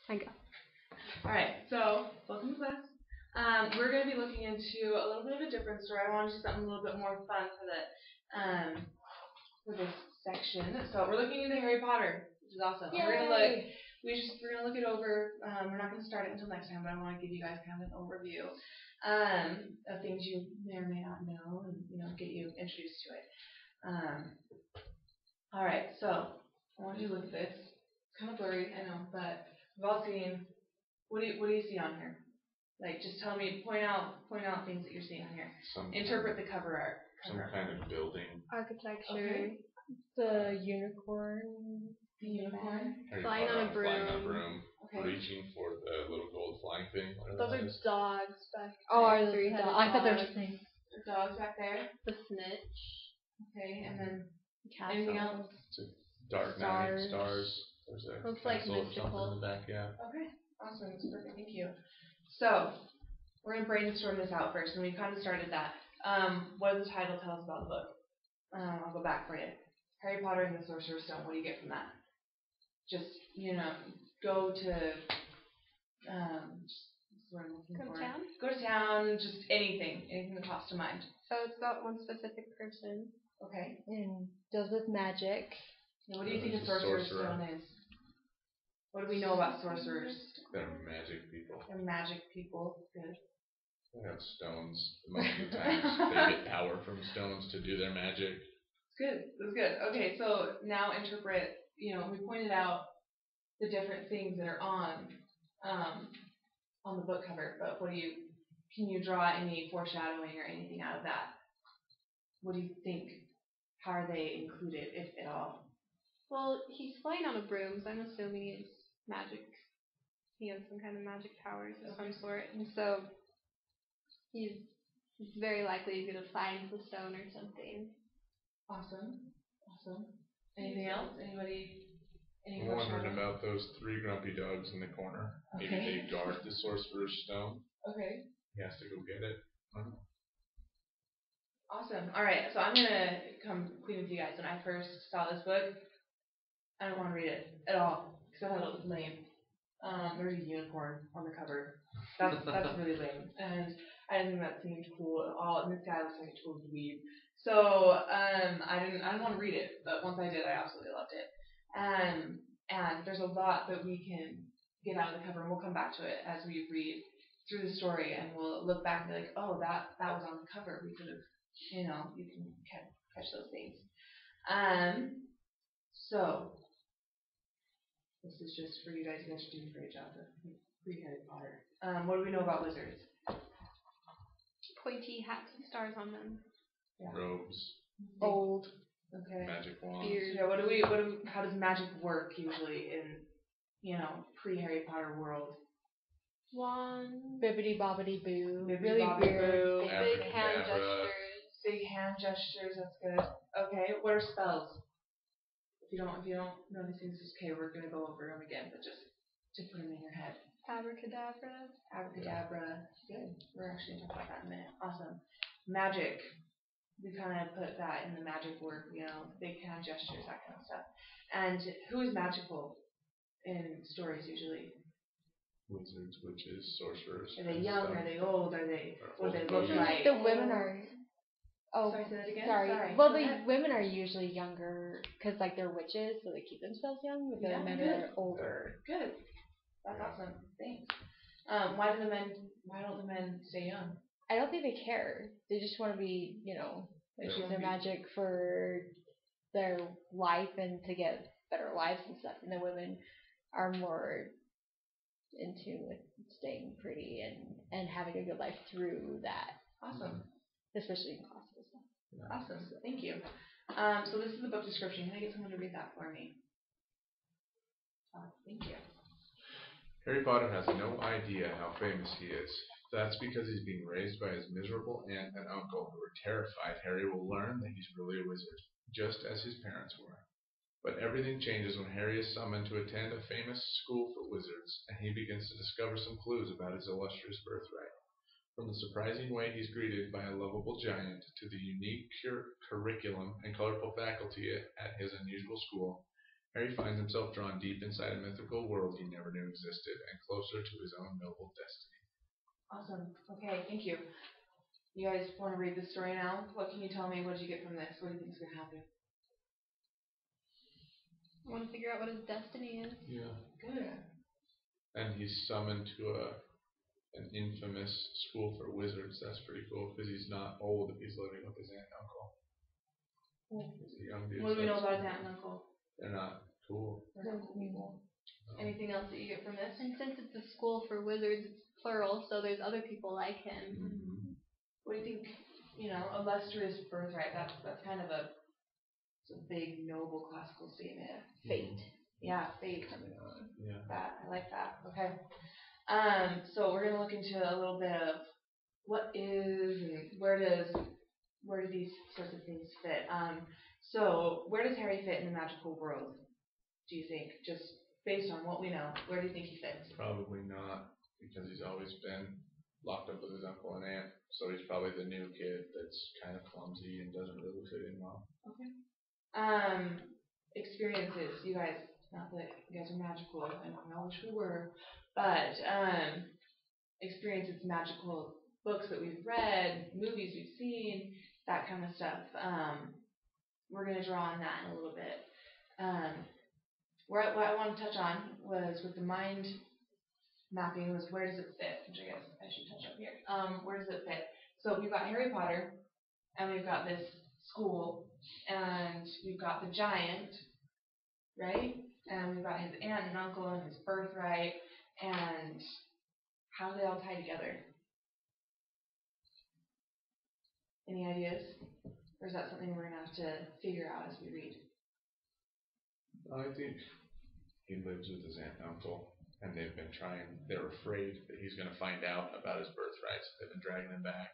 I go. Alright, so welcome to class. We're going to be looking into a little bit of a different story. I want to do something a little bit more fun for this section. So we're looking into Harry Potter, which is awesome. Yay. We're gonna look it over. We're not gonna start it until next time, but I want to give you guys kind of an overview of things you may or may not know, and get you introduced to it. All right, so I want you to look at this. It's kind of blurry, I know, but we've all seen. What do you see on here? Like, just tell me, point out things that you're seeing on here. Interpret the cover art. Some kind of building. Architecture. Okay. The unicorn. The unicorn. Flying on a broom. Okay. Reaching for the little gold flying thing. Those are dogs back there. Oh, are those three-headed dogs? I thought there were snakes. The dogs back there. The snitch. Okay, and then Castle. anything else? It's a dark night, stars. There's a looks castle like or something in the back, yeah. Okay, awesome. That's perfect. Thank you. So, we're going to brainstorm this out first, and we kind of started that. What does the title tell us about the book? I'll go back for you. Harry Potter and the Sorcerer's Stone. What do you get from that? Just, go to, what I'm looking for. Town? Go to town, just anything that pops to mind. So it's about one specific person. Okay. And deals with magic. Now, what do you think a Sorcerer's Stone is? What do we know about sorcerers? They're magic people. They're magic people. Good. They have stones. Most of the times they get power from stones to do their magic. Good. That's good. Okay, so now interpret. We pointed out the different things that are on the book cover, but can you draw any foreshadowing or anything out of that? What do you think? How are they included, if at all? Well, he's flying on a broom, so I'm assuming it's magic. He has some kind of magic powers of some sort, and so he's very likely going to find the stone or something. Awesome. Anything else? Anybody? I'm wondering about those 3 grumpy dogs in the corner. Okay. Maybe they guard the Sorcerer's Stone. Okay. He has to go get it. Awesome. All right, so I'm gonna come clean with you guys. When I first saw this book, I didn't want to read it at all because I thought it was lame. There's a unicorn on the cover. That's really lame, and I didn't think that seemed cool at all. And this guy looks like a total dweeb. So I didn't want to read it, but once I did, I absolutely loved it. And there's a lot that we can get out of the cover, and we'll come back to it as we read through the story, and we'll look back and be like, oh, that was on the cover. We could have, you can catch those things. So this is just for you guys. You guys are doing a great job of pre-Harry Potter. What do we know about wizards? Pointy hats with stars on them. Yeah. Robes. Old. Okay. Magic wands. Beard. Yeah. How does magic work usually in pre-Harry Potter world? Wand. Bibbidi bobbidi boo. Really weird. Big hand gestures. Big hand gestures. That's good. Okay. What are spells? If you don't know these things, it's okay. We're gonna go over them again, but just to put them in your head. Abracadabra. Abracadabra. Good. We're actually gonna talk about that in a minute. Awesome. Magic. We kind of put that in the magic work. Big hand gestures, that kind of stuff. And who is magical in stories usually? Wizards, witches, sorcerers. Are they young? Are they old? What do they look Usually like? The women are. Oh, Sorry, say that again. sorry. Well, the women are usually younger because they're witches, so they keep themselves young. But the men are older. Good. That's awesome. Thanks. Why don't the men stay young? I don't think they care. They just want to be, use their magic for their life and to get better lives and stuff. And the women are more in tune with staying pretty and having a good life through that. Awesome. Especially in classical stuff. Awesome. Thank you. So this is the book description. Can I get someone to read that for me? Thank you. Harry Potter has no idea how famous he is. That's because he's being raised by his miserable aunt and uncle who are terrified Harry will learn that he's really a wizard, just as his parents were. But everything changes when Harry is summoned to attend a famous school for wizards, and he begins to discover some clues about his illustrious birthright. From the surprising way he's greeted by a lovable giant to the unique curriculum and colorful faculty at his unusual school, Harry finds himself drawn deep inside a mythical world he never knew existed, and closer to his own noble destiny. Awesome. Okay, thank you. You guys want to read the story now? What can you tell me? What did you get from this? What do you think is going to happen? I want to figure out what his destiny is. Yeah. Good. And he's summoned to an infamous school for wizards. That's pretty cool because he's not old if he's living with his aunt and uncle. Cool. He's a young dude. What do we know about his aunt and uncle? They're not cool. They're not cool people. No. Anything else that you get from this? And since it's a school for wizards, it's plural, so there's other people like him. Mm-hmm. What do you think? Illustrious birthright. That's kind of a big, noble, classical statement. Fate. Yeah, fate. Yeah. That I like that. Okay. So we're gonna look into a little bit of what is and where do these sorts of things fit. So where does Harry fit in the magical world? Do you think, just based on what we know, where do you think he fits? Probably not, because he's always been locked up with his uncle and aunt. So he's probably the new kid that's kind of clumsy and doesn't really fit in well. Okay. Experiences, you guys. Not that you guys are magical, and I wish we were, but experiences, magical books that we've read, movies we've seen, that kind of stuff. We're going to draw on that in a little bit. What I want to touch on was with the mind mapping was where does it fit, which I guess I should touch up here. Where does it fit? So we've got Harry Potter, and we've got this school, and we've got the giant, right? And we've got his aunt and uncle and his birthright, and how do they all tie together? Any ideas? Or is that something we're going to have to figure out as we read? I think he lives with his aunt and uncle, and they're afraid that he's going to find out about his birthright. So they've been dragging him back.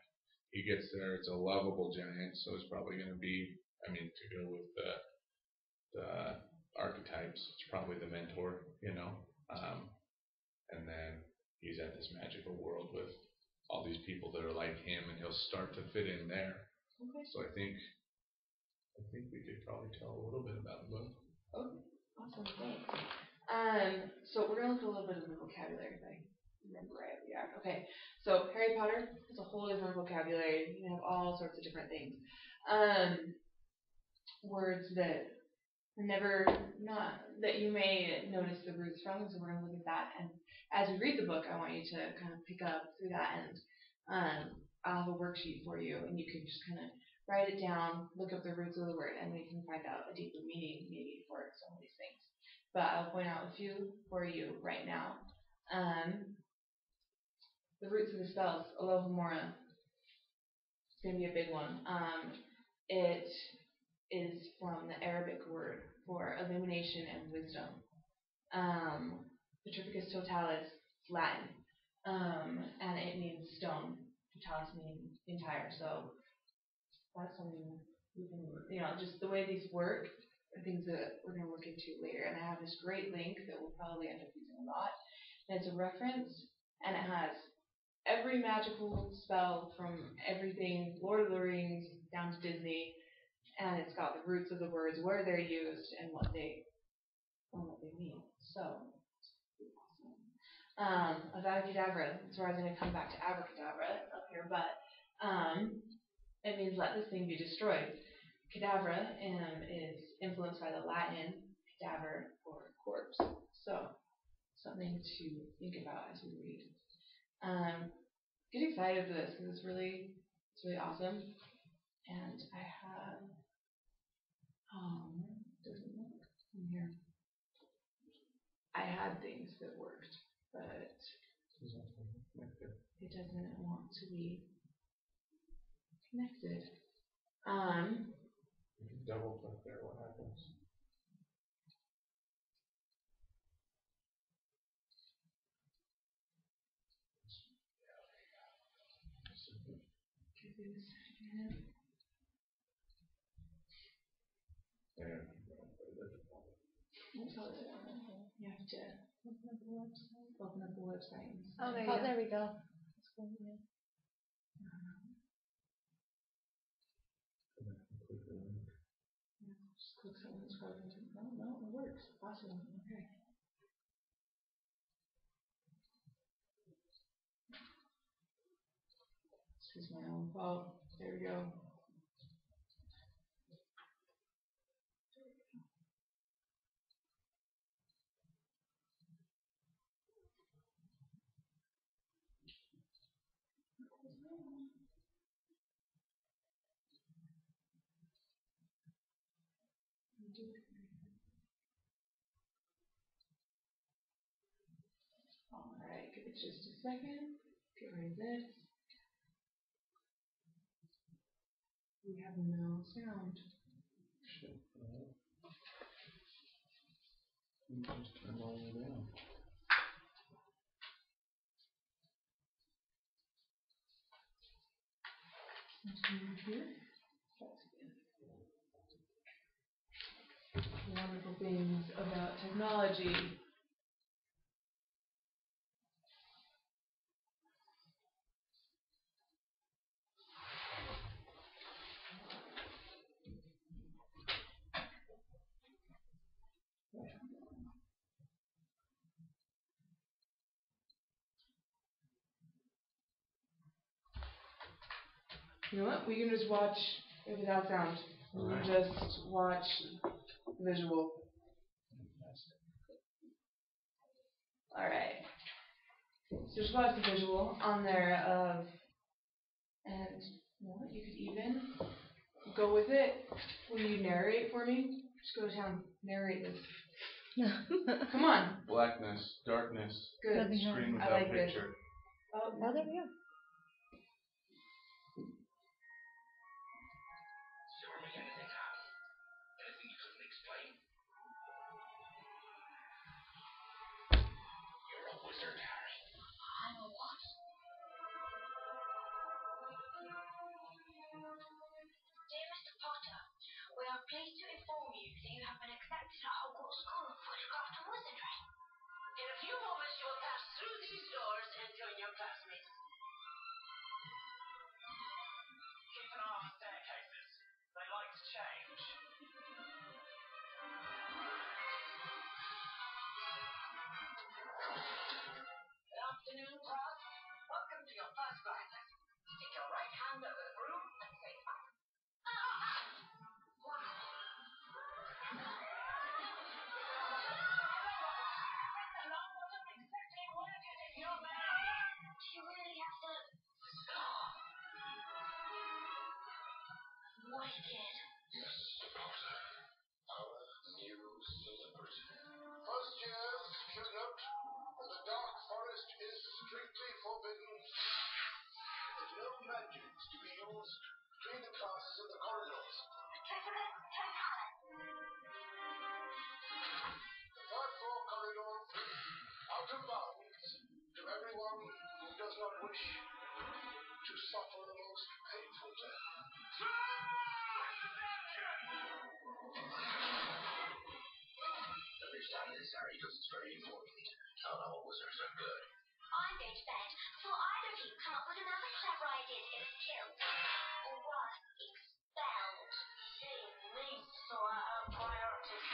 He gets there, it's a lovable giant, so it's probably going to be, to go with the archetypes, it's probably the mentor, and then he's at this magical world with all these people that are like him, and he'll start to fit in there. Okay. So I think we could probably tell a little bit about the book. Okay. Awesome. Thanks. So we're going to look at a little bit of the vocabulary, if I remember right. Yeah. Okay. So Harry Potter is a whole different vocabulary. You have all sorts of different things. Words that that you may notice the roots from, so we're going to look at that. And as we read the book, I want you to kind of pick up through that, and I'll have a worksheet for you, and you can just kind of write it down, look up the roots of the word, and we can find out a deeper meaning maybe for some of these things. But I'll point out a few for you right now. The roots of the spells, Alohomora. It's going to be a big one. It is from the Arabic word for illumination and wisdom. Petrificus totalis, Latin, and it means stone. Totalis meaning entire. So that's something we can, just the way these work are things that we're going to look into later. And I have this great link that we'll probably end up using a lot. And it's a reference, and it has every magical spell from everything, Lord of the Rings down to Disney. And it's got the roots of the words, where they're used, and what they mean. So, awesome. Avada Kedavra. That's where I was going to come back to abracadabra up here, but it means let this thing be destroyed. Cadavra is influenced by the Latin cadaver or corpse. So, something to think about as we read. Get excited for this because it's really awesome. And I have. Doesn't work in here. I had things that worked, but it doesn't want to be connected. If you double click there, what happens? You have to open up the website. Oh, There we go. That's cool, yeah. Just click something and scroll into it. No, it works. Okay. This is my own fault. There we go. Alright, give it just a second. Get rid of this. We have no sound. Shit. You just turned all the way down. Here. Wonderful things about technology. You know what? We can just watch it without sound. We can just watch visual. Alright. So just watch the visual on there of, and you know what? You could even go with it. Will you narrate for me? Just go to town. Narrate this. Come on. Blackness, darkness, Good. screen I without like this. picture. Oh, Oh, there we go. Dear Mr. Potter, we are pleased to inform you that you have been accepted at Hogwarts School of Witchcraft and Wizardry. In a few moments, you will pass through these doors and join your classmates. Keep an eye on the staircases. They like to change. Good afternoon, class. Welcome to your first class lesson. Stick your right hand over the broom and say up. You really have to. Wicked. Yes, Potter. Our new celebrity. First years should note that the dark forest is strictly forbidden. And no magic to be used between the classes in the corridors. The third floor corridor out of bounds to everyone who does not wish to suffer a most painful death. Understand this, Harry, because it's very important. Not all wizards are good. I'm going to bed before either of you come up with another clever idea to get us killed. Or worse, expelled. Seeing needs to sort out our priorities.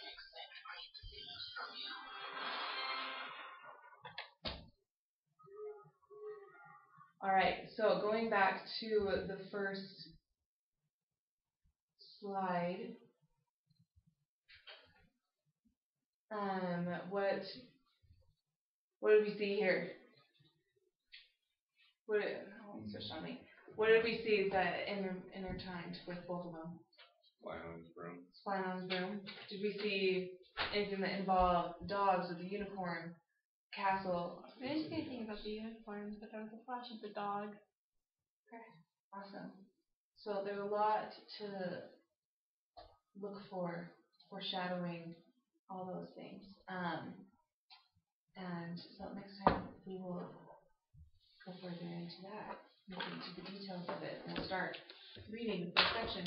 Expect great things from you. Alright, so going back to the first slide. What did we see here? Switch on me. What did we see that intertwined with both of them? Flying on his broom. Flying on his broom. Did we see anything that involved the dogs or the unicorn, castle? I didn't see anything about the unicorns, but there was a flash of the dog. Okay, awesome. So there's a lot to look for, foreshadowing, all those things. And so next time we will go further into that, maybe into the details of it, and we'll start reading the first section.